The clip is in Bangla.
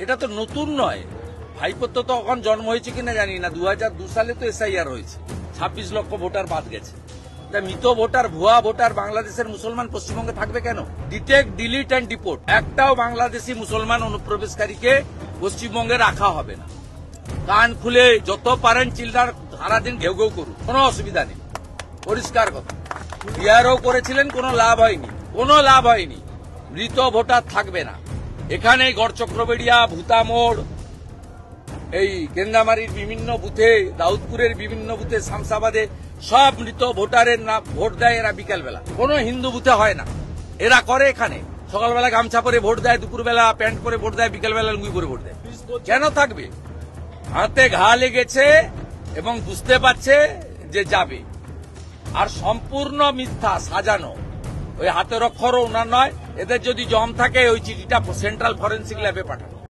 এটা তো নতুন নয়। ভাইপোর তো তখন জন্ম হয়েছে কিনা জানি না, 2002 সালে তো এসআইআর হয়েছে, 26 লক্ষ ভোটার বাদ গেছে। মৃত ভোটার, ভুয়া ভোটার বাংলাদেশের মুসলমান পশ্চিমবঙ্গে থাকবে কেন? ডিটেক্ট, ডিলিট অ্যান্ড ডিপোর্ট, একটাও বাংলাদেশি মুসলমান অনুপ্রবেশকারীকে পশ্চিমবঙ্গে রাখা হবে না। কান খুলে যত পারেন চিল্লার সারাদিন ঘেউ ঘেউ করুন, কোনো অসুবিধা নেই, পরিষ্কার কথা। বিহারও করেছিলেন, কোনো লাভ হয়নি, কোনো লাভ হয়নি। মৃত ভোটার থাকবে না এখানে। গড়চক্রবেড়িয়া, ভূতামোড়, এই গেন্দামারির বিভিন্ন বুথে, দাউদপুরের বিভিন্ন বুথে, শামসাবাদে সব মৃত ভোটারের নাম ভোট দেয় এরা বিকেলবেলা। কোন হিন্দু বুথে হয় না, এরা করে এখানে। সকালবেলা গামছা পরে ভোট দেয়, দুপুরবেলা প্যান্ট পরে ভোট দেয়, বিকেলবেলা লুঙ্গি পরে ভোট দেয়। কেন থাকবে? হাতে ঘা লেগেছে এবং বুঝতে পারছে যে যাবে। আর সম্পূর্ণ মিথ্যা, সাজানো। ওই হাতের অক্ষরও ওনার নয়। এদের যদি জম থাকে ওই চিঠিটা সেন্ট্রাল ফরেন্সিক ল্যাবে পাঠানো।